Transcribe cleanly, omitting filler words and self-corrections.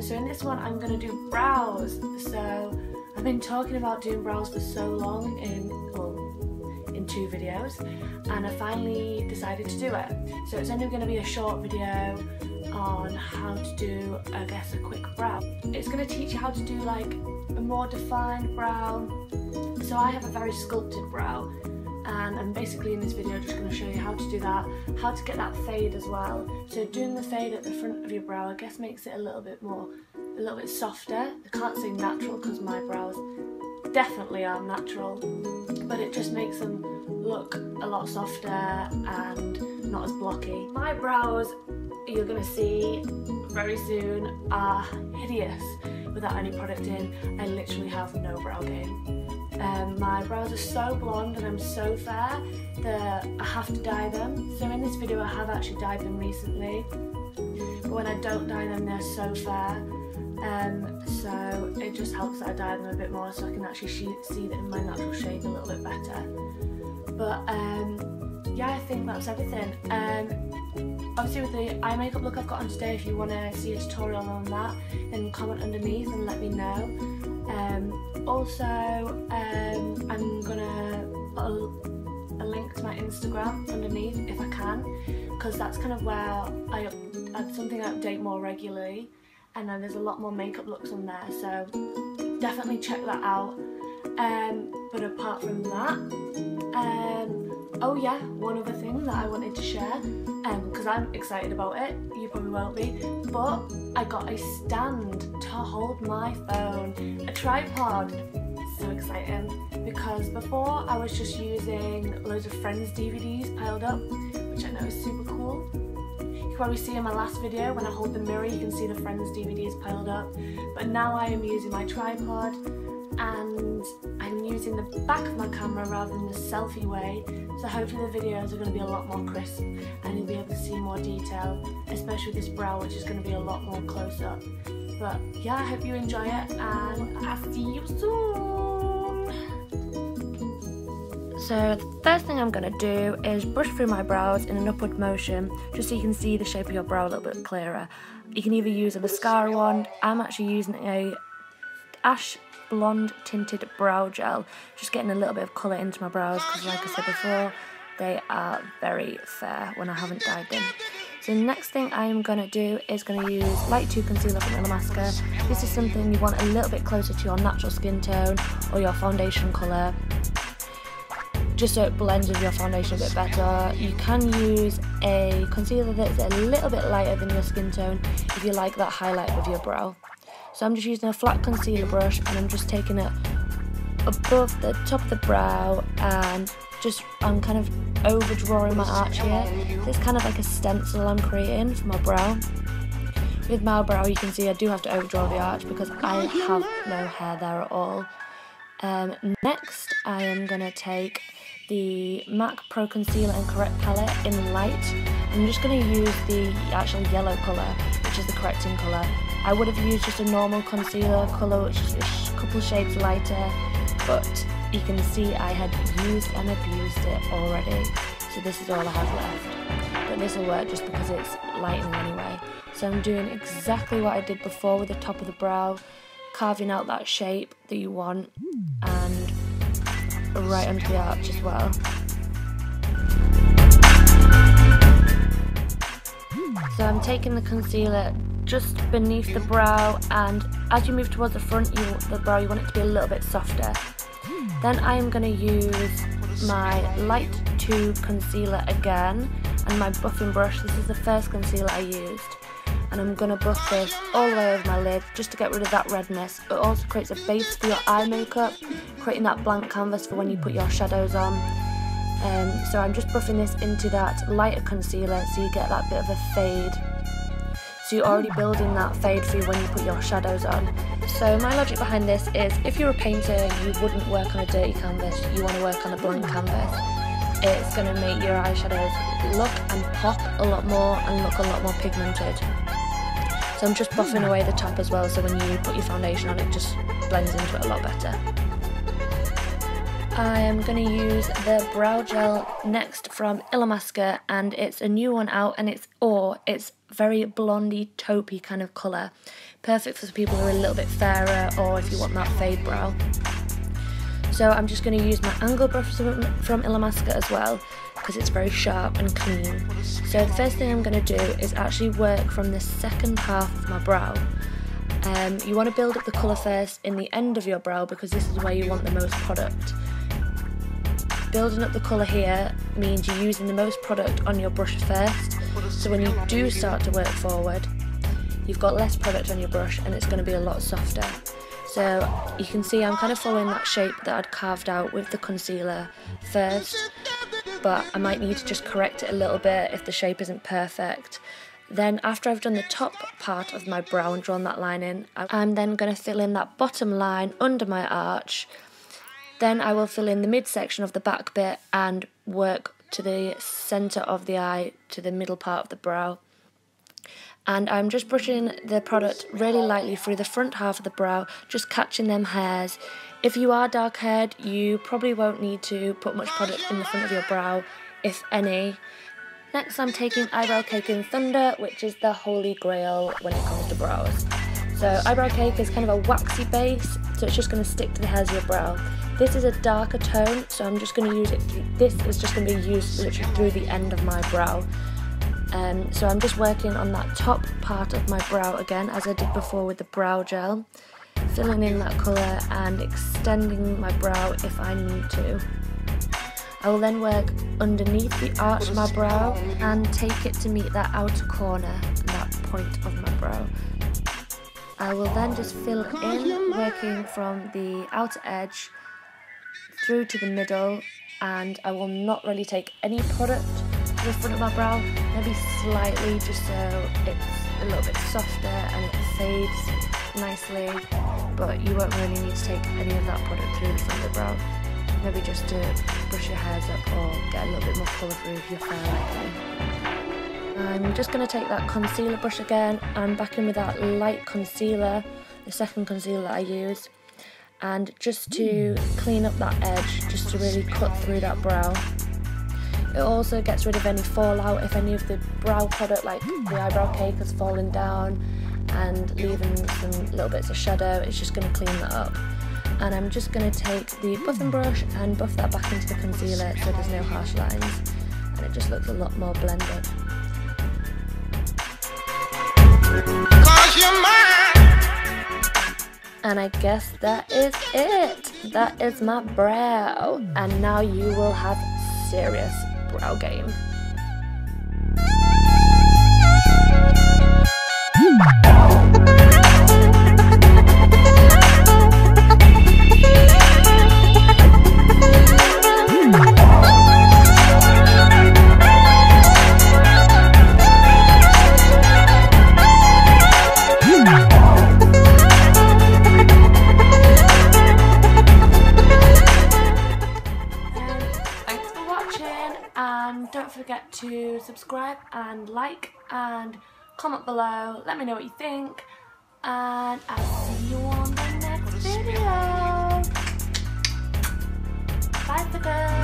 So in this one I'm going to do brows. So I've been talking about doing brows for so long in 2 videos, and I finally decided to do it. So it's only going to be a short video on how to do, I guess, a quick brow. It's going to teach you how to do like a more defined brow. So I have a very sculpted brow, and I'm basically in this video just going to show you how to do that, how to get that fade as well. So doing the fade at the front of your brow, I guess, makes it a little bit softer. I can't say natural because my brows definitely are natural, but it just makes them look a lot softer and not as blocky. My brows, you're going to see very soon, are hideous without any product in. I literally have no brow game. My brows are so blonde and I'm so fair that I have to dye them. So in this video I have actually dyed them recently, but when I don't dye them they're so fair. So it just helps that I dye them a bit more so I can actually see them in my natural shade a little bit better. But yeah, I think that's everything. Obviously with the eye makeup look I've got on today, if you want to see a tutorial on that, then comment underneath and let me know. Also, I'm gonna put a link to my Instagram underneath if I can, because that's kind of where that's something I update more regularly, and then there's a lot more makeup looks on there, so definitely check that out. But apart from that, oh yeah, one other thing that I wanted to share, because I'm excited about it, you probably won't be, but I got a stand to hold my phone, a tripod. So exciting, because before I was just using loads of Friends DVDs piled up, which I know is super cool. You can probably see in my last video when I hold the mirror, you can see the Friends DVDs piled up, but now I am using my tripod and I'm using the back of my camera rather than the selfie way, so hopefully the videos are going to be a lot more crisp and you'll be able to see more detail, especially with this brow, which is going to be a lot more close up. But yeah, I hope you enjoy it and I'll see you soon. So the first thing I'm going to do is brush through my brows in an upward motion, just so you can see the shape of your brow a little bit clearer. You can either use a mascara wand. I'm actually using a ash blonde tinted brow gel, just getting a little bit of colour into my brows, because like I said before, they are very fair when I haven't dyed them. So the next thing I'm going to do is going to use Light 2 concealer from Illamasqua. This is something you want a little bit closer to your natural skin tone or your foundation colour, just so it blends with your foundation a bit better. You can use a concealer that's a little bit lighter than your skin tone if you like that highlight with your brow. So I'm just using a flat concealer brush and I'm just taking it above the top of the brow and I'm kind of overdrawing my arch here. So it's kind of like a stencil I'm creating for my brow. With my brow you can see I do have to overdraw the arch because I have no hair there at all. Next I am going to take the MAC Pro Concealer and Correct palette in light. I'm just going to use the actual yellow colour, which is the correcting colour. I would have used just a normal concealer colour, which is a couple shades lighter, but you can see I had used and abused it already, so this is all I have left. But this will work just because it's lightening anyway. So I'm doing exactly what I did before with the top of the brow, carving out that shape that you want, and right under the arch as well. So I'm taking the concealer just beneath the brow, and as you move towards the front of the brow you want it to be a little bit softer. Then I am going to use my Light 2 concealer again and my buffing brush. This is the first concealer I used, and I'm going to buff this all the way over my lid just to get rid of that redness. It also creates a base for your eye makeup, creating that blank canvas for when you put your shadows on. So I'm just buffing this into that lighter concealer so you get that bit of a fade. So you're already building that fade for you when you put your shadows on. So my logic behind this is, if you're a painter and you wouldn't work on a dirty canvas, you want to work on a blank canvas, it's going to make your eyeshadows look and pop a lot more and look a lot more pigmented. So I'm just buffing away the top as well, so when you put your foundation on it just blends into it a lot better. I am going to use the brow gel next from Illamasqua, and it's a new one out, and it's very blondie taupey kind of colour. Perfect for people who are a little bit fairer, or if you want that fade brow. So I'm just going to use my angle brush from Illamasqua as well, because it's very sharp and clean. So the first thing I'm going to do is actually work from the second half of my brow. You want to build up the colour first in the end of your brow, because this is where you want the most product. Building up the colour here means you're using the most product on your brush first, so when you do start to work forward, you've got less product on your brush and it's going to be a lot softer. So you can see I'm kind of following that shape that I'd carved out with the concealer first, but I might need to just correct it a little bit if the shape isn't perfect. Then after I've done the top part of my brow and drawn that line in, I'm then going to fill in that bottom line under my arch. Then I will fill in the midsection of the back bit and work to the centre of the eye, to the middle part of the brow. And I'm just brushing the product really lightly through the front half of the brow, just catching them hairs. If you are dark haired, you probably won't need to put much product in the front of your brow, if any. Next I'm taking Eyebrow Cake in Thunder, which is the holy grail when it comes to brows. So Eyebrow Cake is kind of a waxy base, so it's just going to stick to the hairs of your brow. This is a darker tone, so I'm just going to use it through, this is just going to be used literally through the end of my brow. So I'm just working on that top part of my brow again, as I did before with the brow gel, filling in that colour and extending my brow if I need to. I will then work underneath the arch of my brow and take it to meet that outer corner and that point of my brow. I will then just fill in, working from the outer edge through to the middle, and I will not really take any product to the front of my brow, maybe slightly, just so it's a little bit softer and it fades nicely, but you won't really need to take any of that product through the front of the brow. Maybe just to brush your hairs up or get a little bit more colour through if you're fair like me. I'm just going to take that concealer brush again. I'm back in with that light concealer, the second concealer that I used, and just to clean up that edge, just to really cut through that brow. It also gets rid of any fallout if any of the brow product, like the eyebrow cake, has fallen down and leaving some little bits of shadow. It's just going to clean that up. And I'm just going to take the buffing brush and buff that back into the concealer so there's no harsh lines, and it just looks a lot more blended. And I guess that is it. That is my brow, and now you will have serious brow game. And don't forget to subscribe and like and comment below, let me know what you think, and I'll see you on the next video. Bye, suckers.